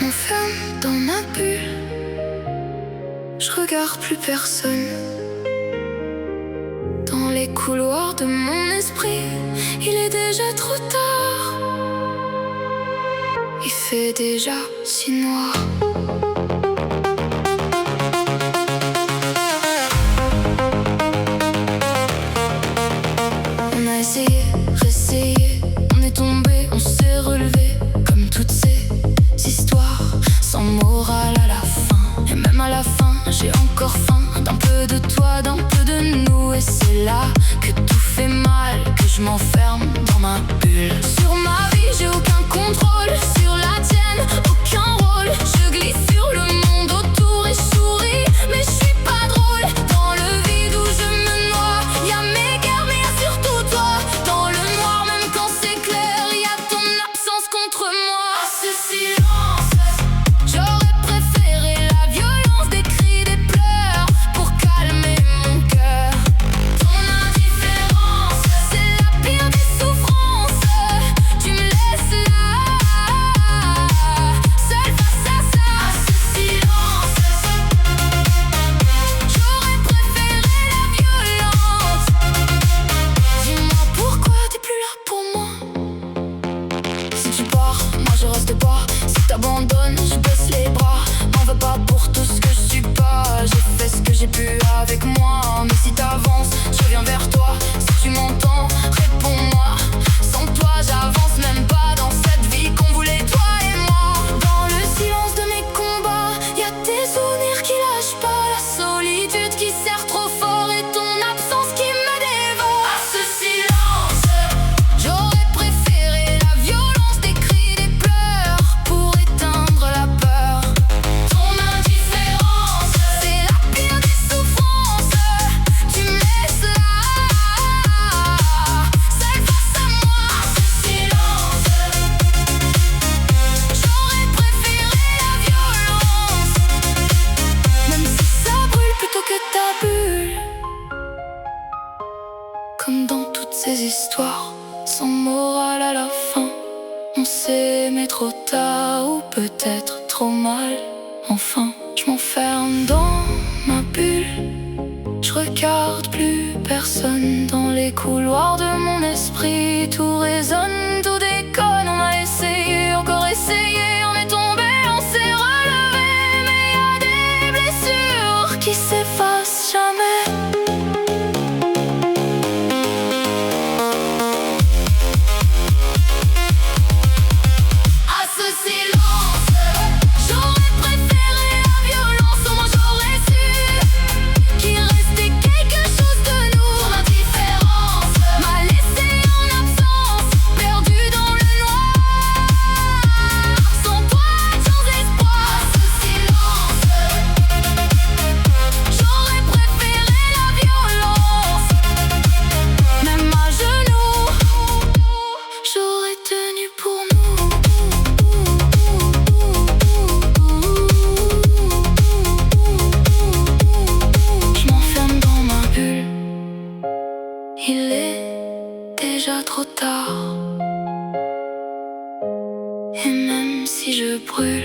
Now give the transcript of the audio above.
m'enferme dans ma bulle. Je regarde plus personne. Dans les couloirs de mon esprit, il est déjà trop tard. Il fait déjà si noir. On a essayé, réessayé, on est tombé, on s'est relevé. Comme toutes ces histoires sans morale à la fin. Et même à la fin, j'ai encore faim d'un peu de toi, d'un peu de nous. Et c'est là que tout fait mal, que je m'enferme dans ma bulle. Sur ma vie, j'ai aucun contrôle, sur la tienne, aucun rôle. Je glisse sur le monde autour et souris, mais je suis pas drôle. Dans le vide où je me noie, y'a mes guerres, mais y'a surtout toi. Dans le noir, même quand c'est clair, y'a ton absence contre moi. Ce silence, j'aurais préféré la violence des cris, des pleurs, pour calmer mon cœur. Ton indifférence, c'est la pire des souffrances. Tu me laisses là, seule face à ça. Ce silence, j'aurais préféré la violence. Dis-moi pourquoi t'es plus là pour moi. Si tu pars, moi je reste pas. Si t'abandonnes, je baisse les bras. M'en veux pas pour tout ce que je suis pas. J'ai fait ce que j'ai pu avec moi. Mais si t'avances, je reviens vers toi. Si tu m'entends, réponds-moi. Sans toi, j'avance même pas dans cette vie qu'on voulait, toi et moi. Dans le silence de mes combats, y'a tes souvenirs qui lâchent pas. La solitude qui serre trop fort et ton absence qui me dévore. À ce silence, j'aurais préféré la violence des cris, des pleurs, pour éteindre la peur. Ton indifférence, c'est la pire des souffrances. Tu me laisses là, seule face à moi. À ce silence, j'aurais préféré la violence, même si ça brûle plutôt que ta bulle. Comme dans toutes ces histoires sans morale à la fin. On s'aimait trop tard ou peut-être trop mal. Enfin, je m'enferme dans ma bulle. Je regarde plus personne. Dans les couloirs de mon esprit, tout résonne, tout déconne. On a essayé, encore essayé, on est tombé, on s'est relevé. Mais y a des blessures qui s'effacent jamais. À ce silence, j'aurais préféré la violence. Au moins j'aurais su qu'il restait quelque chose de nous. Ton indifférence m'a laissé en absence, perdu dans le noir. Sans toi, sans espoir. À ce silence, j'aurais préféré la violence. Même à genoux, j'aurais tenu pour nous. Je m'enferme dans ma bulle. Il est déjà trop tard. Et même si je brûle,